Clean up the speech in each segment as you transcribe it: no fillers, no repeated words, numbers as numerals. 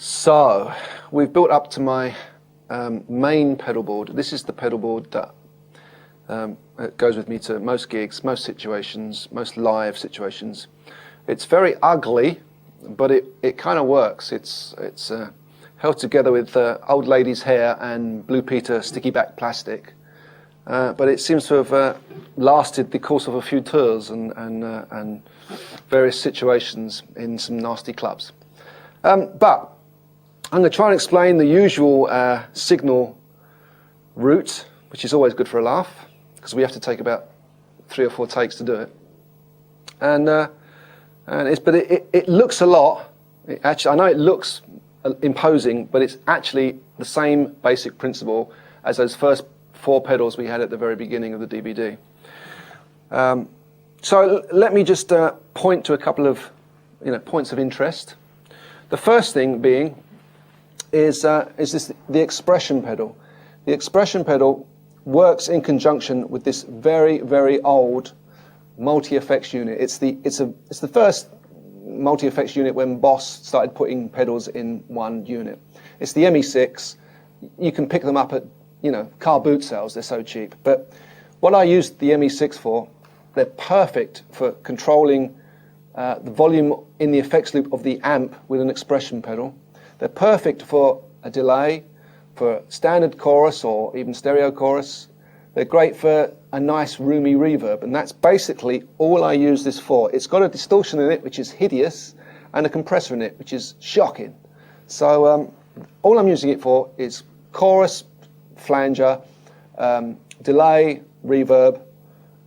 So we've built up to my main pedal board. This is the pedal board that goes with me to most gigs, most situations, most live situations. It's very ugly, but it kind of works. It's held together with old lady's hair and Blue Peter sticky back plastic. But it seems to have lasted the course of a few tours and various situations in some nasty clubs. But I'm going to try and explain the usual signal route, which is always good for a laugh, because we have to take about 3 or 4 takes to do it. But it looks a lot. I know it looks imposing, but it's actually the same basic principle as those first 4 pedals we had at the very beginning of the DVD. So let me just point to a couple of points of interest. The first thing being is the expression pedal. The expression pedal works in conjunction with this very, very old multi-effects unit. It's the first multi-effects unit when Boss started putting pedals in one unit. It's the ME6. You can pick them up at car boot sales. They're so cheap. But what I used the ME6 for, they're perfect for controlling the volume in the effects loop of the amp with an expression pedal. They're perfect for a delay, for standard chorus or even stereo chorus. They're great for a nice roomy reverb, and that's basically all I use this for. It's got a distortion in it, which is hideous, and a compressor in it, which is shocking. So all I'm using it for is chorus, flanger, delay, reverb,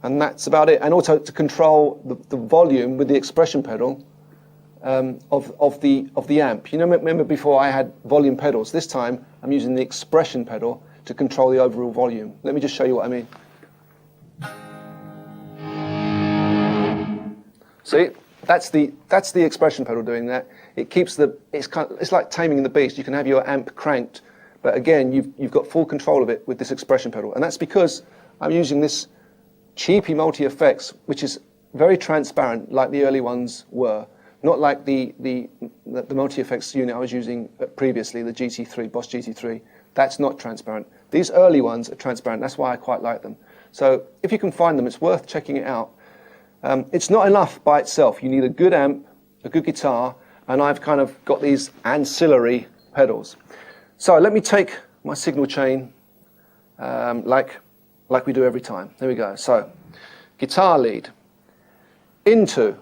and that's about it. And also to control the volume with the expression pedal of the amp. Remember before I had volume pedals. This time I'm using the expression pedal to control the overall volume. Let me just show you what I mean. See, that's the expression pedal doing that. It keeps it's like taming the beast. You can have your amp cranked, but again you've got full control of it with this expression pedal, and that's because I'm using this cheapy multi-effects, which is very transparent, like the early ones were. Not like the multi-effects unit I was using previously, the GT3, Boss GT3. That's not transparent. These early ones are transparent. That's why I quite like them. So if you can find them, it's worth checking it out. It's not enough by itself. You need a good amp, a good guitar, and I've kind of got these ancillary pedals. So let me take my signal chain like we do every time. There we go. So guitar lead into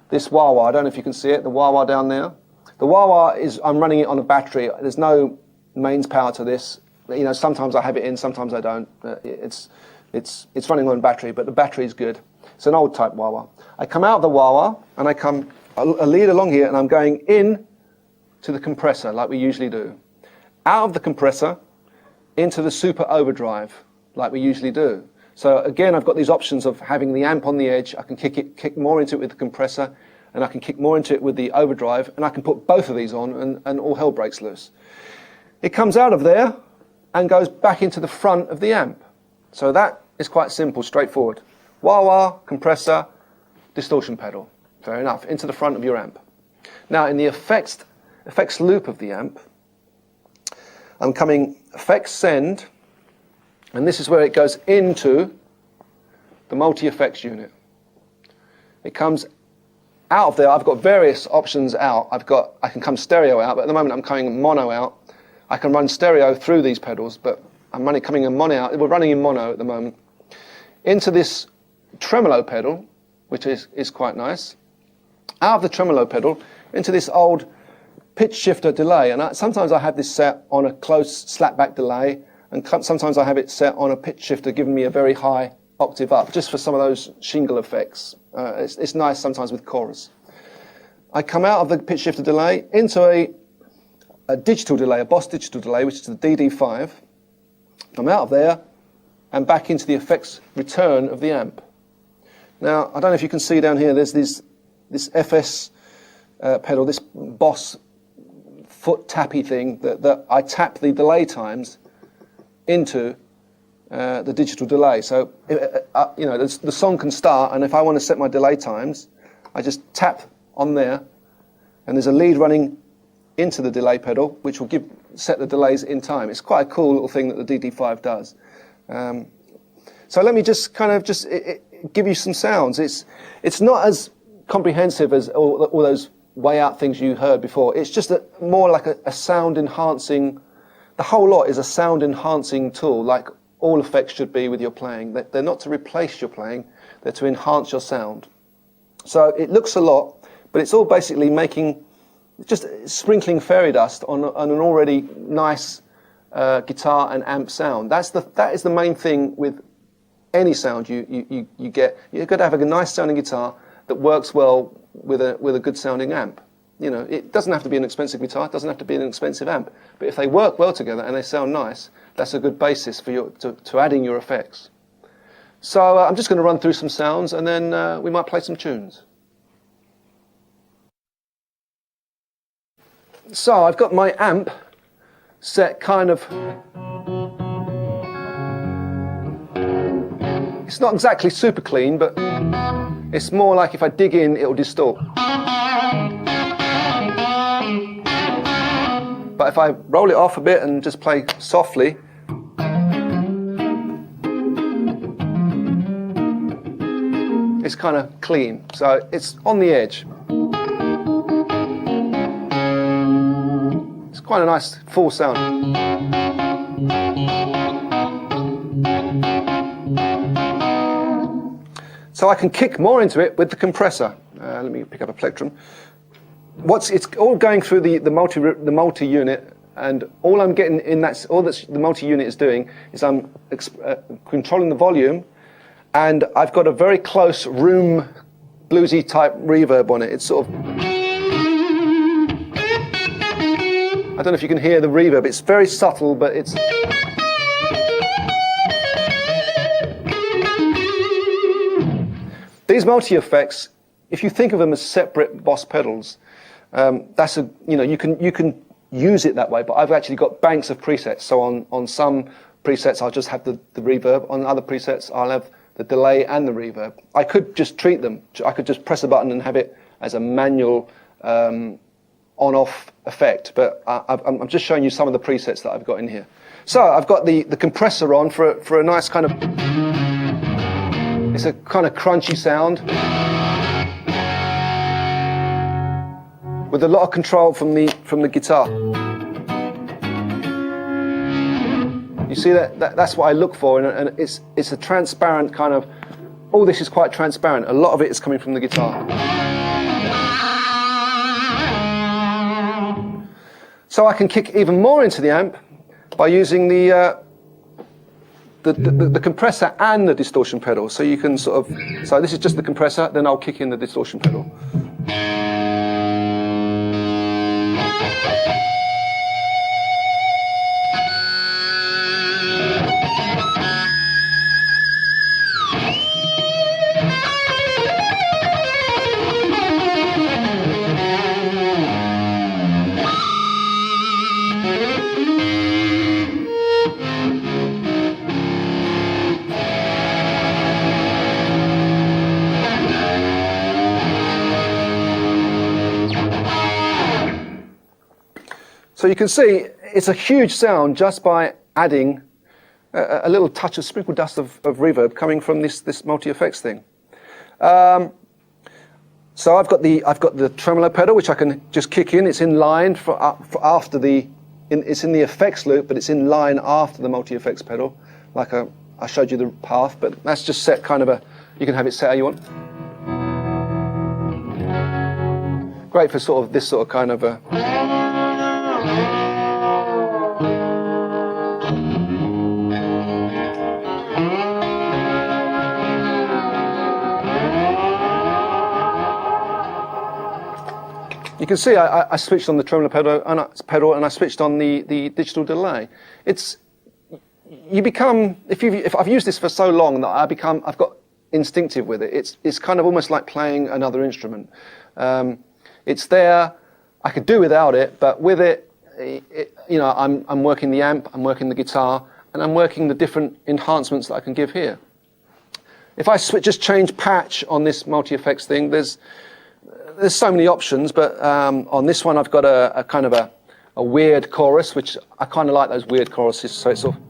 this wah-wah. I don't know if you can see it, the wah-wah down there. The wah-wah I'm running it on a battery. There's no mains power to this. Sometimes I have it in, sometimes I don't. It's running on battery, but the battery is good. It's an old type wah-wah. I come out of the wah-wah and I come a lead along here, and I'm going in to the compressor like we usually do. Out of the compressor into the super overdrive like we usually do. So again, I've got these options of having the amp on the edge. I can kick more into it with the compressor, and I can kick more into it with the overdrive, and I can put both of these on, and all hell breaks loose. It comes out of there and goes back into the front of the amp. So that is quite simple, straightforward. Wah-wah, compressor, distortion pedal. Fair enough, into the front of your amp. Now in the effects loop of the amp, I'm coming effects send, and this is where it goes into the multi-effects unit. It comes out of there. I've got various options out. I can come stereo out, but at the moment I'm coming mono out. I can run stereo through these pedals, but I'm coming in mono out. We're running in mono at the moment. Into this tremolo pedal, which is quite nice. Out of the tremolo pedal into this old pitch shifter delay, and sometimes I have this set on a close slapback delay, and sometimes I have it set on a pitch shifter giving me a very high octave up, just for some of those shingle effects. It's nice sometimes with chorus. I come out of the pitch shifter delay into a digital delay, a Boss digital delay, which is the DD5. I'm out of there and back into the effects return of the amp. Now, I don't know if you can see down here, there's this FS pedal, this Boss foot tappy thing that I tap the delay times into the digital delay. So the song can start, and if I want to set my delay times, I just tap on there, and there's a lead running into the delay pedal, which will set the delays in time. It's quite a cool little thing that the DD5 does. So let me just give you some sounds. It's not as comprehensive as all those way out things you heard before. It's just more like a sound enhancing. The whole lot is a sound enhancing tool, like all effects should be with your playing. They're not to replace your playing, they're to enhance your sound. So it looks a lot, but it's all basically just sprinkling fairy dust on an already nice guitar and amp sound. That is the main thing with any sound you get. You've got to have a nice sounding guitar that works well with a good sounding amp. You know, it doesn't have to be an expensive guitar, it doesn't have to be an expensive amp, but if they work well together and they sound nice, that's a good basis for to adding your effects. So I'm just going to run through some sounds, and then we might play some tunes. So I've got my amp set kind of, it's not exactly super clean, but it's more like if I dig in, it'll distort. But if I roll it off a bit and just play softly, it's kind of clean. So it's on the edge. It's quite a nice full sound. So I can kick more into it with the compressor. Let me pick up a plectrum. It's all going through the multi-unit, and all I'm getting in the multi-unit is doing is I'm controlling the volume, and I've got a very close room bluesy type reverb on it. It's sort of, I don't know if you can hear the reverb. It's very subtle, but it's. These multi-effects, if you think of them as separate Boss pedals, you can use it that way, but I've actually got banks of presets. So on some presets I'll just have the reverb, on other presets I'll have the delay and the reverb. I could just treat them, I could just press a button and have it as a manual on-off effect, but I'm just showing you some of the presets that I've got in here. So I've got the compressor on for a nice kind of, it's a kind of crunchy sound, with a lot of control from the guitar. You see that's what I look for, and it's a transparent kind of. All this is quite transparent. A lot of it is coming from the guitar. So I can kick even more into the amp by using the compressor and the distortion pedal. So you can sort of. So this is just the compressor. Then I'll kick in the distortion pedal. So you can see it's a huge sound just by adding a little touch of sprinkled dust of reverb coming from this multi-effects thing. So I've got the tremolo pedal, which I can just kick in. It's in line for after it's in the effects loop, but it's in line after the multi-effects pedal. Like I showed you the path, but that's just set kind of you can have it set how you want. Great for sort of this sort of kind of a. You can see I switched on the tremolo pedal and I switched on the digital delay. You become, if I've used this for so long that I've got instinctive with it. It's kind of almost like playing another instrument. It's there. I could do without it, but with it, I'm working the amp, I'm working the guitar, and I'm working the different enhancements that I can give here. If I just change patch on this multi-effects thing, there's there's so many options, but on this one I've got a kind of a weird chorus, which I kind of like those weird choruses, so it's sort of,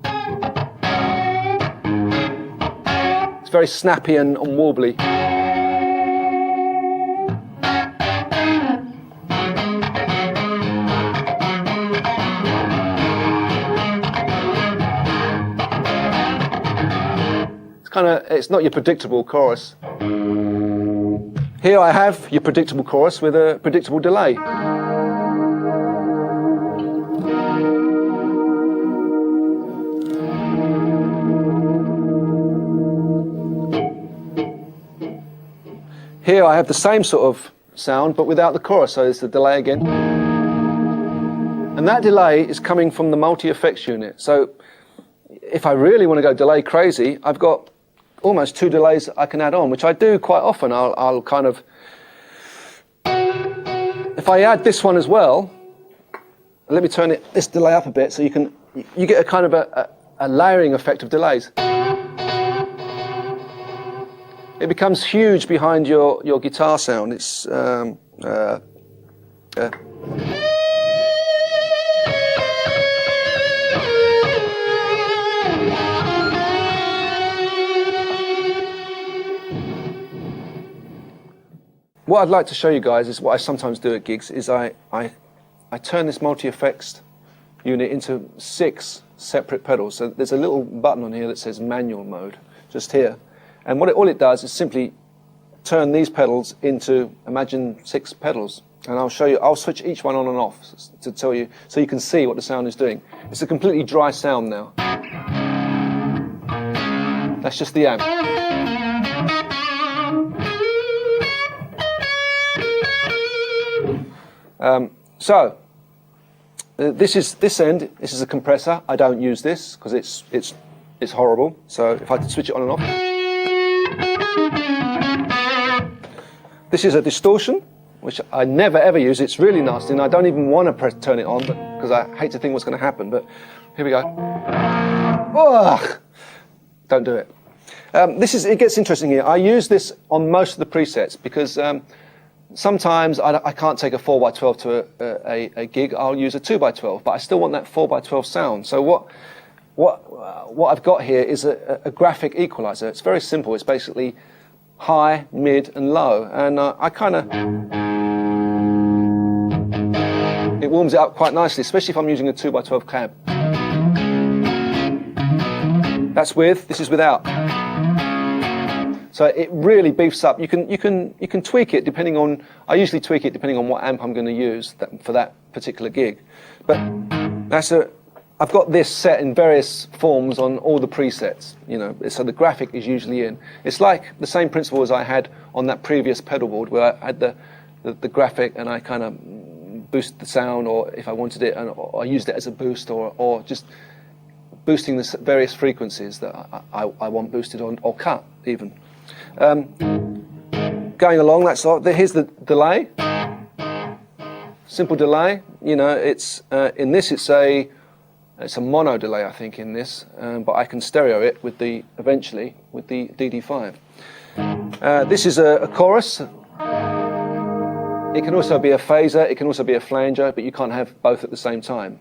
it's very snappy and warbly. It's not your predictable chorus. Here I have your predictable chorus with a predictable delay. Here I have the same sort of sound, but without the chorus, so it's the delay again. And that delay is coming from the multi-effects unit. So if I really want to go delay crazy, I've got almost 2 delays I can add on, which I do quite often. I'll kind of, if I add this one as well, let me turn this delay up a bit so you get a kind of a layering effect of delays. It becomes huge behind your guitar sound. It's what I'd like to show you guys is what I sometimes do at gigs is I turn this multi-effects unit into 6 separate pedals. So there's a little button on here that says manual mode, just here. And all it does is simply turn these pedals into, imagine 6 pedals. And I'll show you, I'll switch each one on and off to tell you, so you can see what the sound is doing. It's a completely dry sound now. That's just the amp. This end. This is a compressor. I don't use this because it's horrible. So if I can switch it on and off. This is a distortion, which I never ever use. It's really nasty, and I don't even want to turn it on because I hate to think what's going to happen. But here we go. Ugh! Don't do it. It gets interesting here. I use this on most of the presets because. Sometimes I can't take a 4x12 to a gig. I'll use a 2x12, but I still want that 4x12 sound. So what I've got here is a graphic equalizer. It's very simple. It's basically high, mid, and low, and I kind of it warms it up quite nicely, especially if I'm using a 2x12 cab. That's with. This is without. So it really beefs up. You can tweak it depending on. I usually tweak it depending on what amp I'm going to use for that particular gig. But I've got this set in various forms on all the presets. You know, so the graphic is usually in. It's like the same principle as I had on that previous pedal board, where I had the graphic and I kind of boosted the sound, or if I wanted it, or I used it as a boost, or just boosting the various frequencies that I want boosted on, or cut even. Going along, here's the delay. Simple delay. You know, it's in this it's a mono delay, I think, in this, but I can stereo it eventually with the DD5. This is a chorus. It can also be a phaser. It can also be a flanger, but you can't have both at the same time.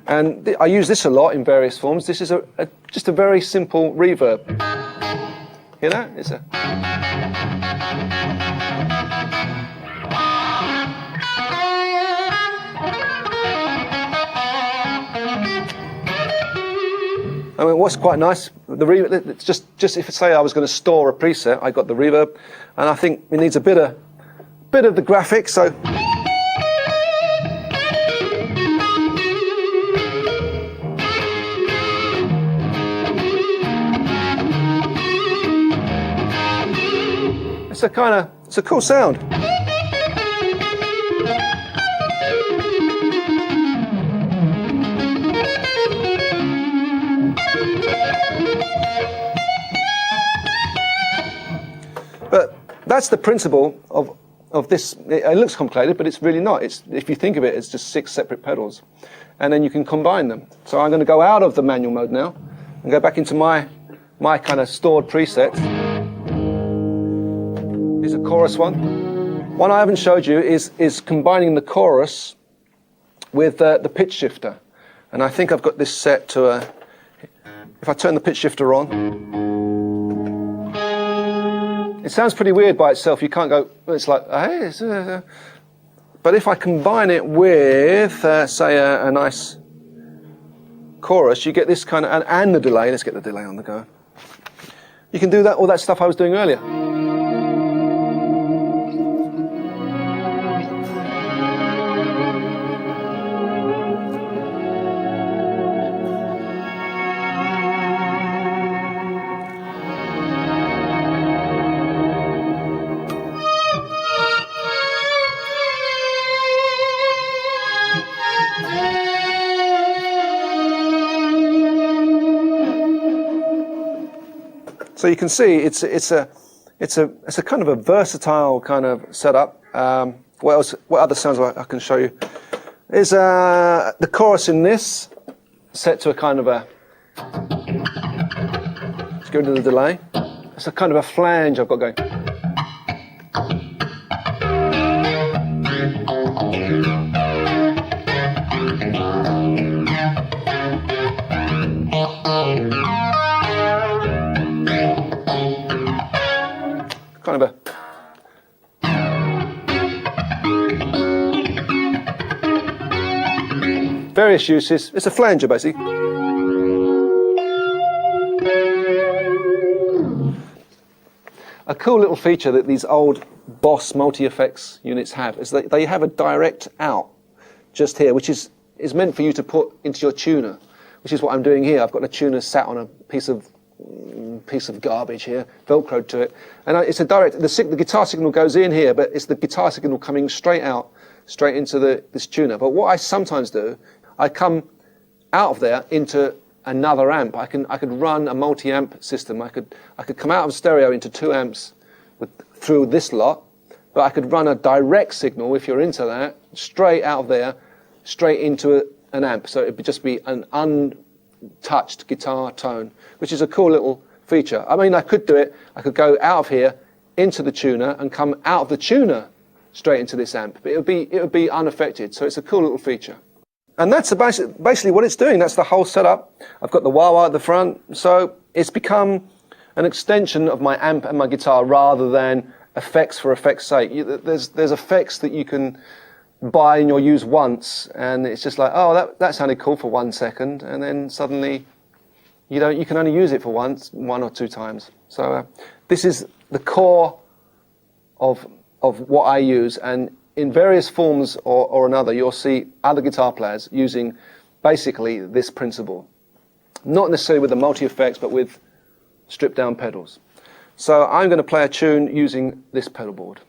And I use this a lot in various forms. This is just a very simple reverb. You know, it's a. I mean, what's quite nice, the reverb. It's just if say I was going to store a preset, I got the reverb, and I think it needs a bit of the graphic. So. It's a cool sound. But that's the principle of this. It looks complicated, but it's really not. If you think of it, it's just 6 separate pedals, and then you can combine them. So I'm going to go out of the manual mode now and go back into my kind of stored presets. Here's a chorus one. One I haven't showed you is combining the chorus with the pitch shifter. And I think I've got this set to a... If I turn the pitch shifter on, it sounds pretty weird by itself. You can't go, it's like, hey, but if I combine it with, say, a nice chorus, you get this kind of, and the delay. Let's get the delay on the go. You can do that, all that stuff I was doing earlier. So you can see it's a kind of a versatile kind of setup. What other sounds I can show you? Is the chorus in this set to a kind of a... Let's go to the delay. It's a kind of a flange I've got going. Kind of a... Various uses. It's a flanger, basically. A cool little feature that these old Boss multi-effects units have is that they have a direct out just here, which is meant for you to put into your tuner, which is what I'm doing here. I've got a tuner sat on a piece of garbage here, velcroed to it, and it's a direct. The guitar signal goes in here, but it's the guitar signal coming straight out, straight into this tuner. But what I sometimes do, I come out of there into another amp. I could run a multi-amp system. I could come out of stereo into 2 amps through this lot, but I could run a direct signal, if you're into that, straight out of there, straight into an amp. So it would just be an untouched guitar tone, which is a cool little feature. I mean, I could do it. I could go out of here into the tuner and come out of the tuner straight into this amp, but it would be unaffected. So it's a cool little feature. And that's basically what it's doing. That's the whole setup. I've got the wah-wah at the front. So it's become an extension of my amp and my guitar rather than effects for effect's sake. There's effects that you can buy and you'll use once, and it's just like, oh, that sounded cool for 1 second, and then suddenly you can only use it for 1 or 2 times. So this is the core of what I use, and in various forms or another, you'll see other guitar players using basically this principle. Not necessarily with the multi-effects, but with stripped down pedals. So I'm going to play a tune using this pedal board.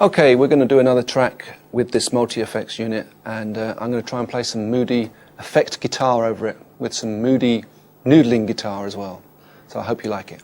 Okay, we're going to do another track with this multi-effects unit, and I'm going to try and play some moody effect guitar over it with some moody noodling guitar as well. So I hope you like it.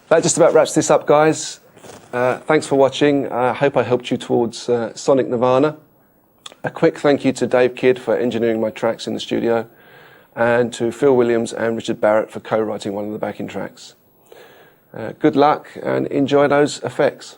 That just about wraps this up, guys. Thanks for watching. I hope I helped you towards Sonic Nirvana. A quick thank you to Dave Kidd for engineering my tracks in the studio, and to Phil Williams and Richard Barrett for co-writing one of the backing tracks. Good luck and enjoy those effects.